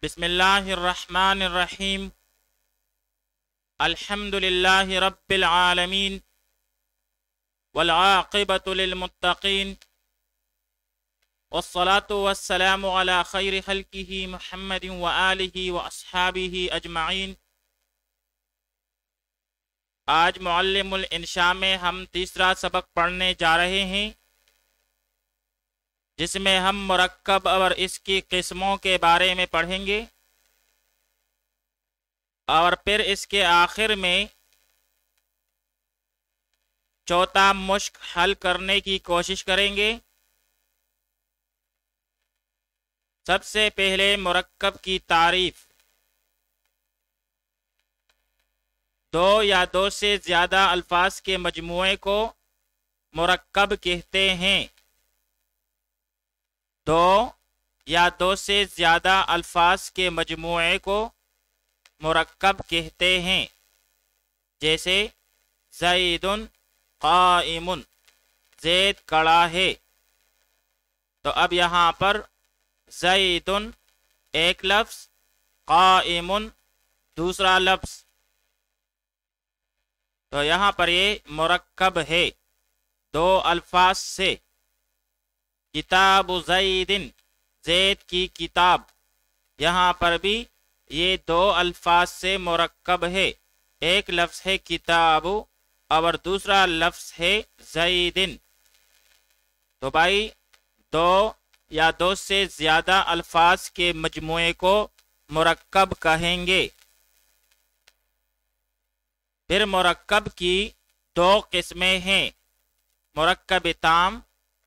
بسم اللہ الرحمن الرحیم الحمد للہ رب العالمین والعاقبۃ للمتقین والصلاة والسلام علی خیر خلقہ محمد وآلہ واصحابہ اجمعین۔ آج معلم الانشاء میں ہم تیسرا سبق پڑھنے جا رہے ہیں، جس میں ہم مرکب اور اس کی قسموں کے بارے میں پڑھیں گے، اور پھر اس کے آخر میں چوتھا مشق حل کرنے کی کوشش کریں گے۔ سب سے پہلے مرکب کی تعریف۔ دو یا دو سے زیادہ الفاظ کے مجموعے کو مرکب کہتے ہیں۔ دو یا دو سے زیادہ الفاظ کے مجموعے کو مرکب کہتے ہیں، جیسے زید قائم، زید کھڑا ہے۔ تو اب یہاں پر زید ایک لفظ، قائم دوسرا لفظ، تو یہاں پر یہ مرکب ہے دو الفاظ سے۔ کتاب زید، زید کی کتاب، یہاں پر بھی یہ دو الفاظ سے مرکب ہے، ایک لفظ ہے کتاب اور دوسرا لفظ ہے زید۔ تو بھائی دو یا دو سے زیادہ الفاظ کے مجموعے کو مرکب کہیں گے۔ پھر مرکب کی دو قسمیں ہیں، مرکب تام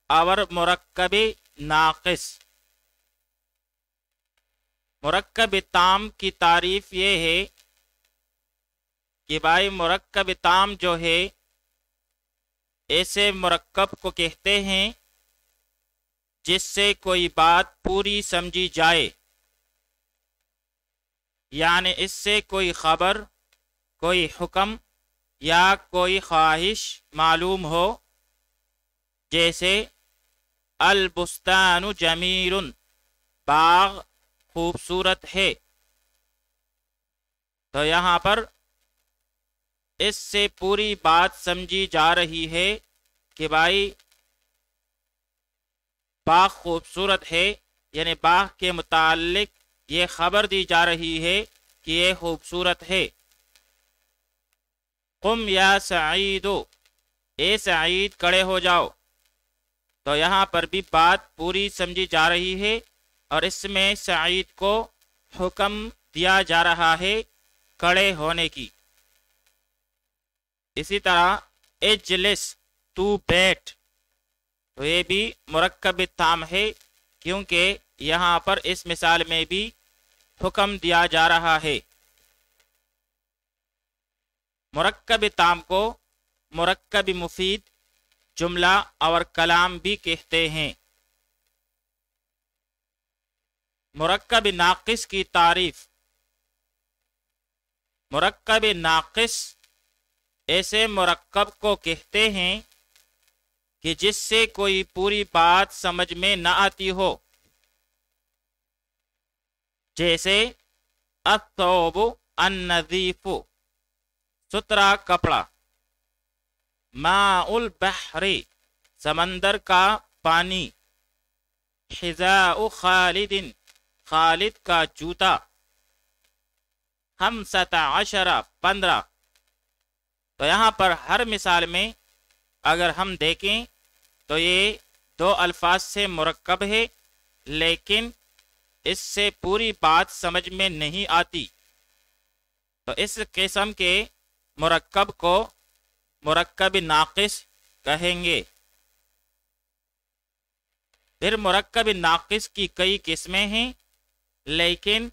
اور مرکب ناقص۔ مرکب تام کی تعریف یہ ہے کہ بھائی مرکب تام جو ہے، ایسے مرکب کو کہتے ہیں جس سے کوئی بات پوری سمجھی جائے، یعنی اس سے کوئی خبر، کوئی حکم یا کوئی خواہش معلوم ہو، جیسے البستان جمیل، باغ خوبصورت ہے۔ تو یہاں پر اس سے پوری بات سمجھی جا رہی ہے کہ بھائی باغ خوبصورت ہے، یعنی باغ کے متعلق یہ خبر دی جا رہی ہے کہ یہ خوبصورت ہے۔ قم یا سعید، اے سعید کھڑے ہو جاؤ۔ تو یہاں پر بھی بات پوری سمجھی جا رہی ہے، اور اس میں سعید کو حکم دیا جا رہا ہے کھڑے ہونے کی۔ اسی طرح اجلس، تو بیٹھ، تو یہ بھی مرکب تام ہے، کیونکہ یہاں پر اس مثال میں بھی حکم دیا جا رہا ہے۔ مرکب تام کو مرکب مفید، جملہ اور کلام بھی کہتے ہیں۔ مرکب ناقص کی تعریف۔ مرکب ناقص ایسے مرکب کو کہتے ہیں کہ جس سے کوئی پوری بات سمجھ میں نہ آتی ہو، جیسے الثوب النظیف، ستھرا کپڑا، ماء البحر، سمندر کا پانی، حذاء خالد، خالد کا جوتا، 15، 15۔ تو یہاں پر ہر مثال میں اگر ہم دیکھیں تو یہ دو الفاظ سے مرکب ہے، لیکن اس سے پوری بات سمجھ میں نہیں آتی، تو اس قسم کے مرکب کو مرکب ناقص کہیں گے۔ پھر مرکب ناقص کی کئی قسمیں ہیں، لیکن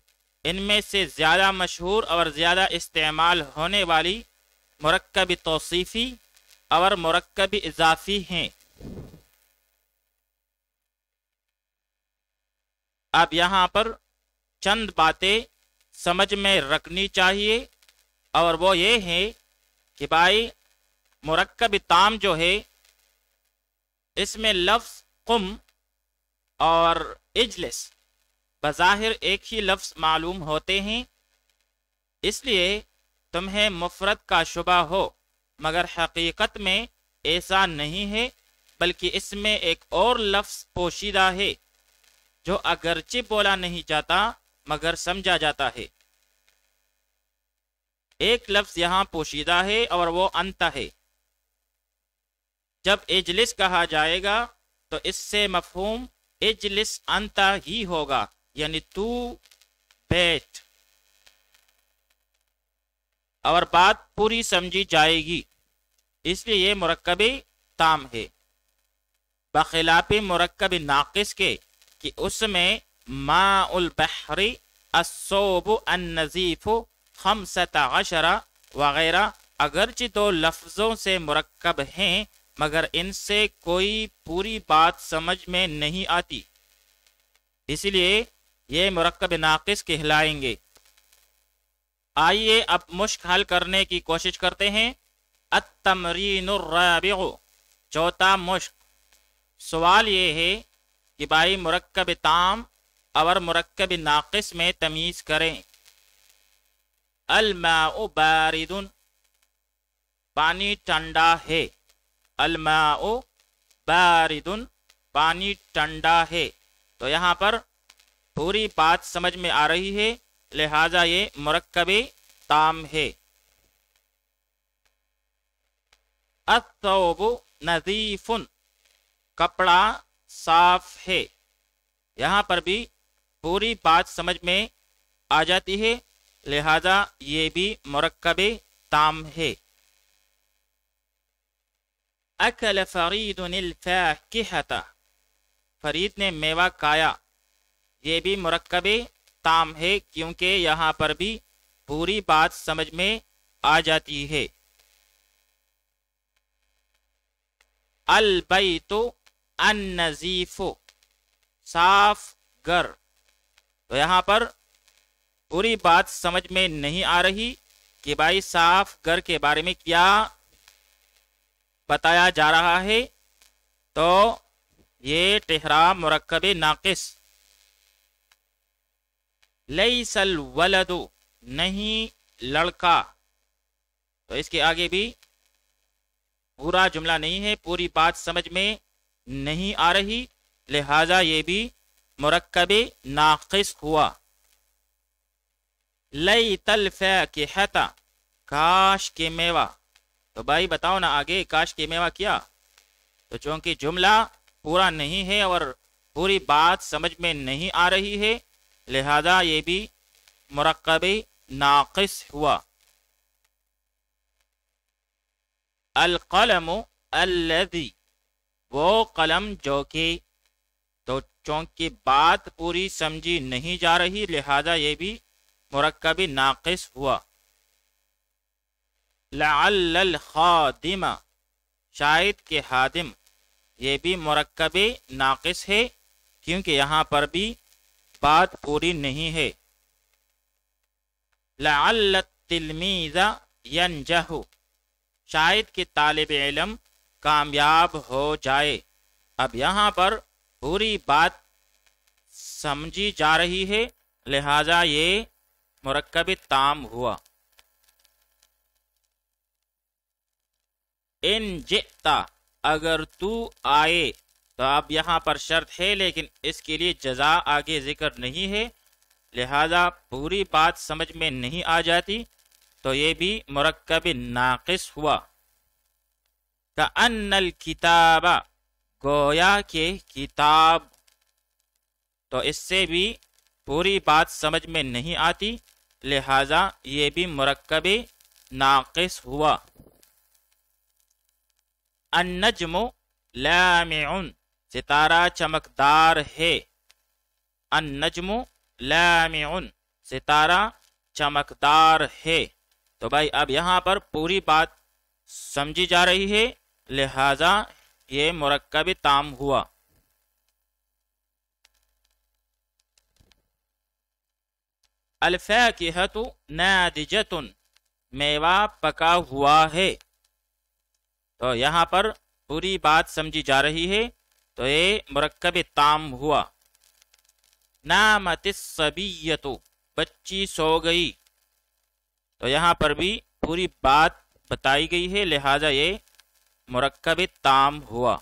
ان میں سے زیادہ مشہور اور زیادہ استعمال ہونے والی مرکب توصیفی اور مرکب اضافی ہیں۔ اب یہاں پر چند باتیں سمجھ میں رکھنی چاہیے، اور وہ یہ ہے کہ بھائی مرکب تام جو ہے، اس میں لفظ قم اور اجلس بظاہر ایک ہی لفظ معلوم ہوتے ہیں، اس لیے تمہیں مفرد کا شبہ ہو، مگر حقیقت میں ایسا نہیں ہے، بلکہ اس میں ایک اور لفظ پوشیدہ ہے جو اگرچہ بولا نہیں جاتا مگر سمجھا جاتا ہے۔ ایک لفظ یہاں پوشیدہ ہے اور وہ انت ہے۔ جب اجلس کہا جائے گا تو اس سے مفہوم اجلس انت ہی ہوگا، یعنی تو بیٹھ، اور بات پوری سمجھی جائے گی، اس لیے یہ مرکب تام ہے، بخلاف مرکب ناقص کے کہ اس میں ماء البحر، الصوب، النظیف، 15 وغیرہ اگرچہ دو لفظوں سے مرکب ہیں مگر ان سے کوئی پوری بات سمجھ میں نہیں آتی، اس لیے یہ مرکب ناقص کہلائیں گے۔ آئیے اب مشق حل کرنے کی کوشش کرتے ہیں۔ التمرین الرابع، چوتھا مشق۔ سوال یہ ہے کہ بھائی مرکب تام اور مرکب ناقص میں تمیز کریں۔ الماء بارد، پانی ٹھنڈا ہے۔ الماء بارد، پانی ٹھنڈا ہے، تو یہاں پر پوری بات سمجھ میں آ رہی ہے، لہذا یہ مرکب تام ہے۔ الثوب نظیف، کپڑا صاف ہے، یہاں پر بھی پوری بات سمجھ میں آ جاتی ہے، لہذا یہ بھی مرکب تام ہے۔ اکل فرید الفاکہۃ، فرید نے میوہ کھایا، یہ بھی مرکب تام ہے کیونکہ یہاں پر بھی پوری بات سمجھ میں آ جاتی ہے۔ البیت النظیف، صاف گھر، تو یہاں پر پوری بات سمجھ میں نہیں آ رہی کہ بھائی صاف گھر کے بارے میں کیا بتایا جا رہا ہے، تو یہ ٹھہرا مرکب ناقص۔ لیس الولد، نہیں لڑکا، تو اس کے آگے بھی پورا جملہ نہیں ہے، پوری بات سمجھ میں نہیں آ رہی، لہذا یہ بھی مرکب ناقص ہوا۔ لیت الفاکہۃ، کاش کے میوہ، تو بھائی بتاؤ نا آگے کاش کے میوہ کیا، تو چونکہ جملہ پورا نہیں ہے اور پوری بات سمجھ میں نہیں آ رہی ہے، لہذا یہ بھی مرکب ناقص ہوا۔ القلم الذی، وہ قلم جو کہ، تو چونکہ بات پوری سمجھی نہیں جا رہی لہذا یہ بھی مرکب ناقص ہوا۔ لعل الخادم، شاید کے خادم، یہ بھی مرکب ناقص ہے کیونکہ یہاں پر بھی بات پوری نہیں ہے۔ لعل التلمیذ ینجح، شاید کہ طالب علم کامیاب ہو جائے، اب یہاں پر پوری بات سمجھی جا رہی ہے لہذا یہ مرکب تام ہوا۔ ان جئتا، اگر تو آئے، تو اب یہاں پر شرط ہے لیکن اس کے لیے جزا آگے ذکر نہیں ہے، لہذا پوری بات سمجھ میں نہیں آ جاتی، تو یہ بھی مرکب ناقص ہوا۔ کأن الکتاب، گویا کہ کتاب، تو اس سے بھی پوری بات سمجھ میں نہیں آتی، لہذا یہ بھی مرکب ناقص ہوا۔ النجم لامع، ستارہ چمکدار ہے۔ النجم لامع، ستارہ چمکدار ہے، تو بھائی اب یہاں پر پوری بات سمجھی جا رہی ہے لہذا یہ مرکب تام ہوا۔ الفاکہۃ ناضجۃ، میوہ پکا ہوا ہے، تو یہاں پر پوری بات سمجھی جا رہی ہے تو یہ مرکب تام ہوا۔ نامت الصبیۃ، بچی سو گئی، تو یہاں پر بھی پوری بات بتائی گئی ہے، لہذا یہ مرکب تام ہوا۔